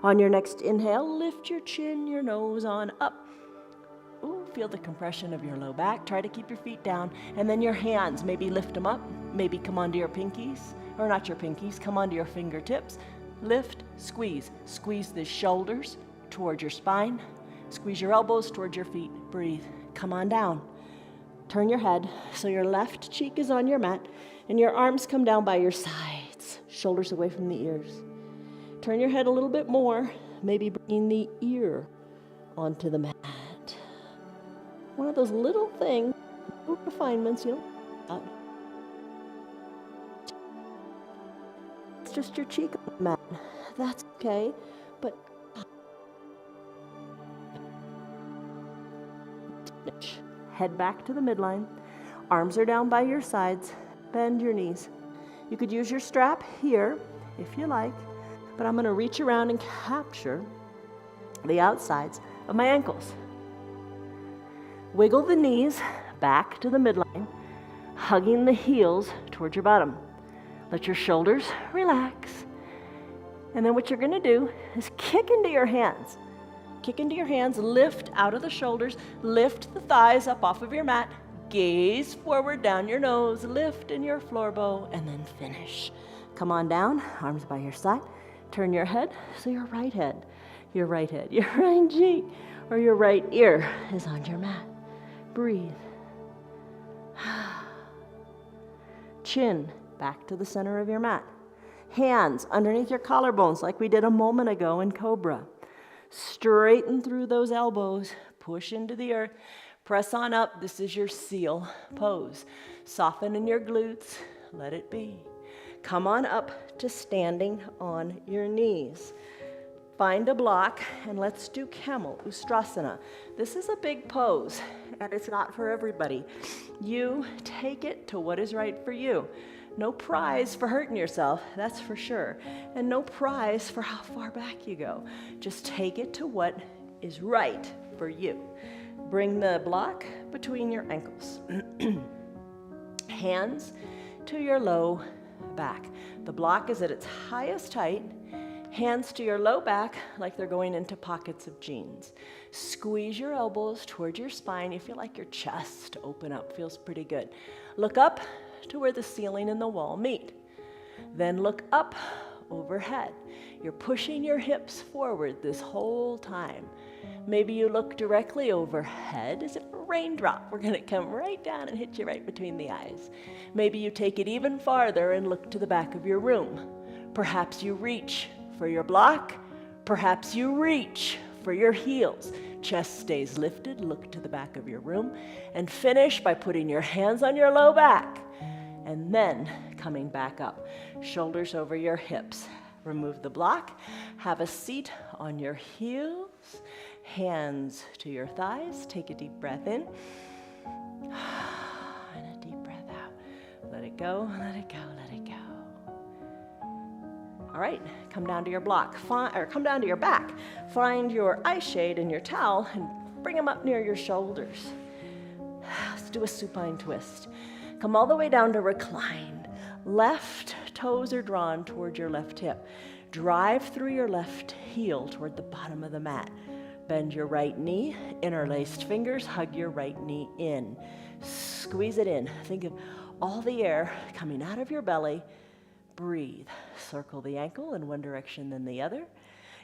On your next inhale, lift your chin, your nose on up. Ooh, feel the compression of your low back. Try to keep your feet down. And then your hands, maybe lift them up. Maybe come onto your pinkies, or not your pinkies, come onto your fingertips. Lift, squeeze. Squeeze the shoulders toward your spine. Squeeze your elbows toward your feet. Breathe. Come on down. Turn your head so your left cheek is on your mat and your arms come down by your sides. Shoulders away from the ears. Turn your head a little bit more, maybe bringing the ear onto the mat. One of those little things, little refinements, It's just your cheek on the mat. That's okay, but head back to the midline. Arms are down by your sides. Bend your knees. You could use your strap here if you like, but I'm going to reach around and capture the outsides of my ankles. Wiggle the knees back to the midline, hugging the heels towards your bottom. Let your shoulders relax. And then what you're going to do is kick into your hands. Kick into your hands, lift out of the shoulders, lift the thighs up off of your mat, gaze forward down your nose, lift in your floor bow, and then finish. Come on down, arms by your side. Turn your head so your right right cheek, or your right ear is on your mat. Breathe. Chin back to the center of your mat. Hands underneath your collarbones like we did a moment ago in Cobra. Straighten through those elbows. Push into the earth. Press on up. This is your seal pose. Soften in your glutes. Let it be. Come on up to standing on your knees. Find a block and let's do Camel, Ustrasana. This is a big pose and it's not for everybody. You take it to what is right for you. No prize for hurting yourself, that's for sure. And no prize for how far back you go. Just take it to what is right for you. Bring the block between your ankles. Hands to your low back. The block is at its highest height. Hands to your low back like they're going into pockets of jeans. Squeeze your elbows towards your spine. You feel like your chest open up. Feels pretty good. Look up to where the ceiling and the wall meet. Then look up overhead. You're pushing your hips forward this whole time. Maybe you look directly overhead as if a raindrop were going to come right down and hit you right between the eyes. Maybe you take it even farther and look to the back of your room. Perhaps you reach for your block. Perhaps you reach for your heels. Chest stays lifted. Look to the back of your room. And finish by putting your hands on your low back. And then coming back up. Shoulders over your hips. Remove the block. Have a seat on your heels. Hands to your thighs. Take a deep breath in. And a deep breath out. Let it go, let it go, let it go. All right, come down to your block, come down to your back. Find your eye shade and your towel and bring them up near your shoulders. Let's do a supine twist. Come all the way down to reclined. Left toes are drawn toward your left hip. Drive through your left heel toward the bottom of the mat. Bend your right knee, interlaced fingers, hug your right knee in. Squeeze it in. Think of all the air coming out of your belly. Breathe. Circle the ankle in one direction then the other.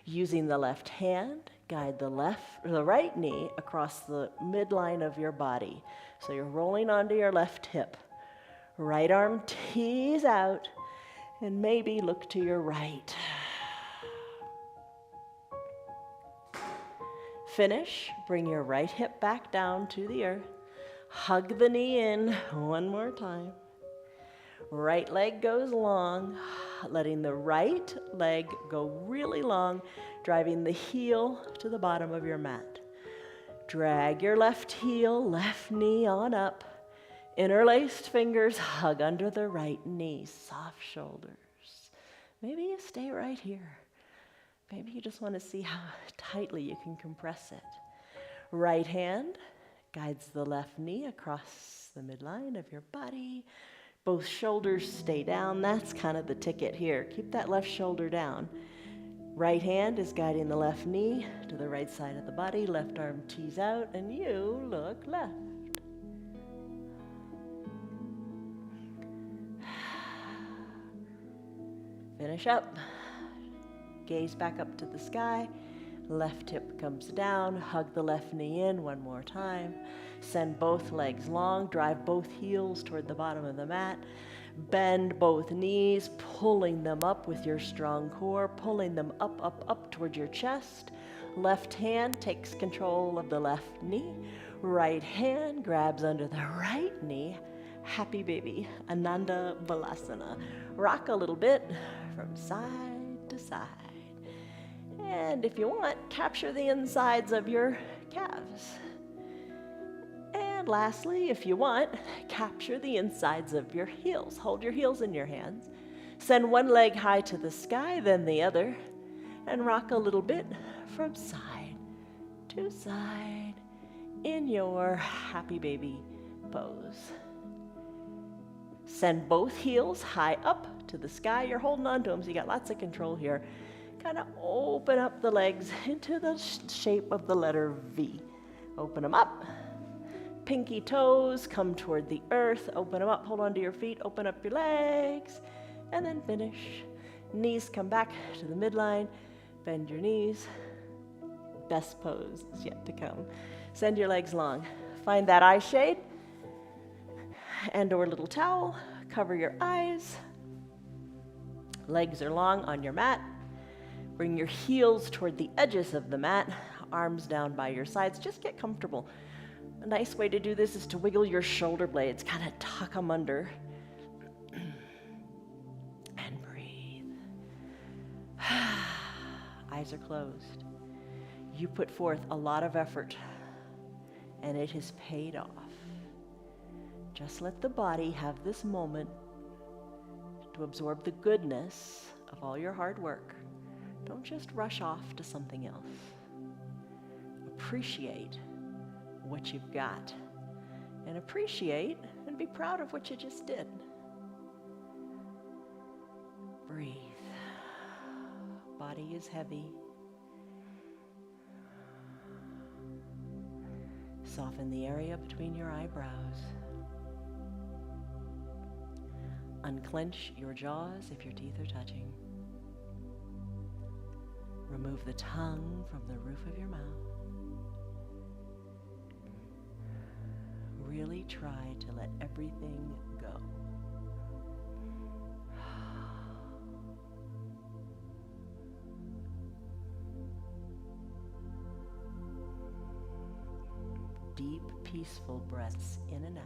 Using the left hand, guide the right knee across the midline of your body. So you're rolling onto your left hip. Right arm tees out and maybe look to your right. Finish. Bring your right hip back down to the earth. Hug the knee in one more time. Right leg goes long, letting the right leg go really long, driving the heel to the bottom of your mat. Drag your left heel, left knee on up. Interlaced fingers hug under the right knee, soft shoulders. Maybe you stay right here. Maybe you just want to see how tightly you can compress it. Right hand guides the left knee across the midline of your body. Both shoulders stay down. That's kind of the ticket here. Keep that left shoulder down. Right hand is guiding the left knee to the right side of the body. Left arm tees out, and you look left. Finish up. Gaze back up to the sky. Left hip comes down. Hug the left knee in one more time. Send both legs long. Drive both heels toward the bottom of the mat. Bend both knees, pulling them up with your strong core, pulling them up, up, up toward your chest. Left hand takes control of the left knee. Right hand grabs under the right knee. Happy baby, Ananda Balasana. Rock a little bit from side to side. And if you want, capture the insides of your calves. And lastly, if you want, capture the insides of your heels. Hold your heels in your hands. Send one leg high to the sky, then the other, and rock a little bit from side to side in your happy baby pose. Send both heels high up to the sky. You're holding on to them, so you got lots of control here. Kind of open up the legs into the shape of the letter V. Open them up. Pinky toes come toward the earth. Open them up, hold on to your feet, open up your legs, and then finish. Knees come back to the midline. Bend your knees. Best pose is yet to come. Send your legs long. Find that eye shade and or little towel. Cover your eyes. Legs are long on your mat. Bring your heels toward the edges of the mat. Arms down by your sides. Just get comfortable. A nice way to do this is to wiggle your shoulder blades, kind of tuck them under. And breathe. Eyes are closed. You put forth a lot of effort, and it has paid off. Just let the body have this moment to absorb the goodness of all your hard work. Don't just rush off to something else. Appreciate what you've got, and appreciate and be proud of what you just did. Breathe. Body is heavy. Soften the area between your eyebrows. Unclench your jaws if your teeth are touching. Remove the tongue from the roof of your mouth. Really try to let everything go. Deep, peaceful breaths in and out.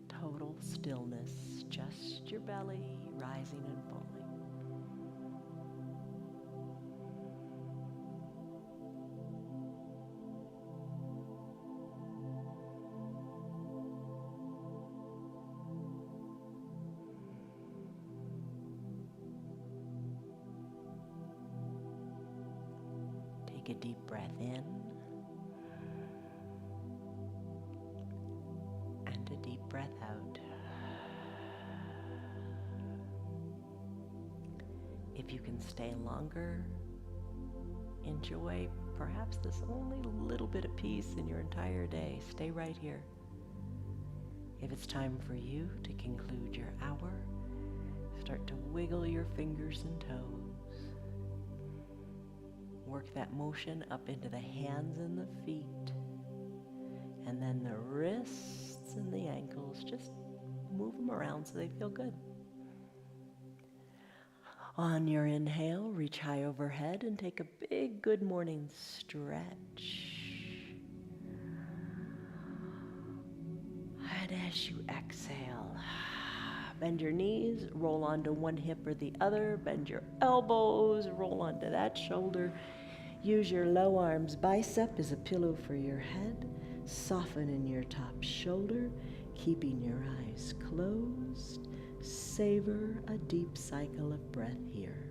Total stillness, just your belly rising and falling. Take a deep breath in and a deep breath out. If you can stay longer, enjoy perhaps this only little bit of peace in your entire day. Stay right here. If it's time for you to conclude your hour, start to wiggle your fingers and toes. Work that motion up into the hands and the feet, and then the wrists and the ankles. Just move them around so they feel good. On your inhale, reach high overhead and take a big good morning stretch. And as you exhale, bend your knees, roll onto one hip or the other, bend your elbows, roll onto that shoulder. Use your low arms bicep as a pillow for your head. Soften in your top shoulder, keeping your eyes closed. Savor a deep cycle of breath here.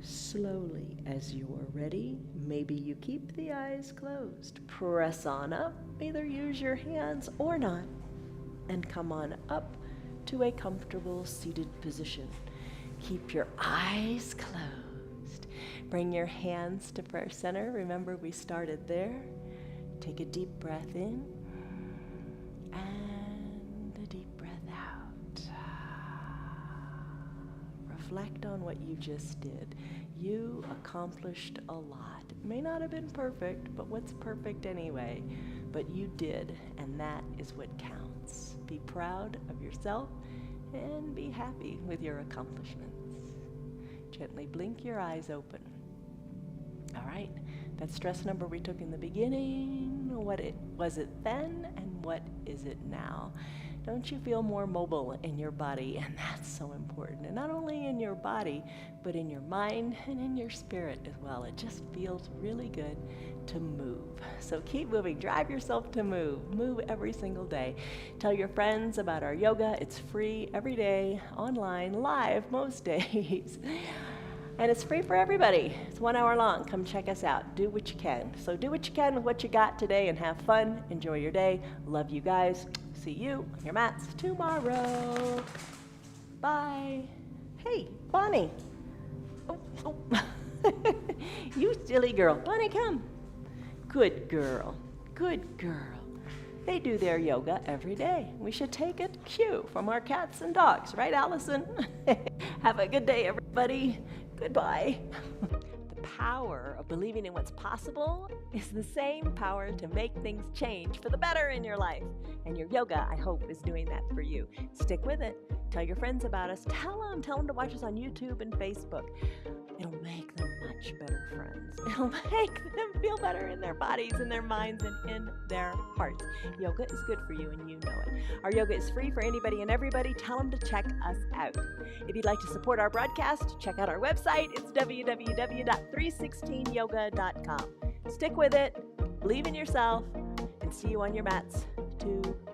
Slowly, as you are ready, maybe you keep the eyes closed. Press on up, either use your hands or not, and come on up to a comfortable seated position. Keep your eyes closed. Bring your hands to prayer center. Remember, we started there. Take a deep breath in and a deep breath out. Reflect on what you just did. You accomplished a lot. It may not have been perfect, but what's perfect anyway? But you did, and that is what counts. Be proud of yourself and be happy with your accomplishments. Gently blink your eyes open. All right, that stress number we took in the beginning, was it then, and what is it now? Don't you feel more mobile in your body? And that's so important. And not only in your body, but in your mind and in your spirit as well. It just feels really good to move. So keep moving. Drive yourself to move. Move every single day. Tell your friends about our yoga. It's free every day, online, live most days. And it's free for everybody. It's 1 hour long. Come check us out. Do what you can. So do what you can with what you got today and have fun. Enjoy your day. Love you guys. See you on your mats tomorrow. Bye. Hey, Bonnie. Oh. You silly girl. Bonnie, come. Good girl. Good girl. They do their yoga every day. We should take a cue from our cats and dogs, right, Allison? Have a good day, everybody. Goodbye. The power of believing in what's possible is the same power to make things change for the better in your life. And your yoga, I hope, is doing that for you. Stick with it. Tell your friends about us. Tell them to watch us on YouTube and Facebook. It'll make them much better friends. It'll make them feel better in their bodies, in their minds, and in their hearts. Yoga is good for you, and you know it. Our yoga is free for anybody and everybody. Tell them to check us out. If you'd like to support our broadcast, check out our website. It's www.316yoga.com. Stick with it, believe in yourself, and see you on your mats tomorrow.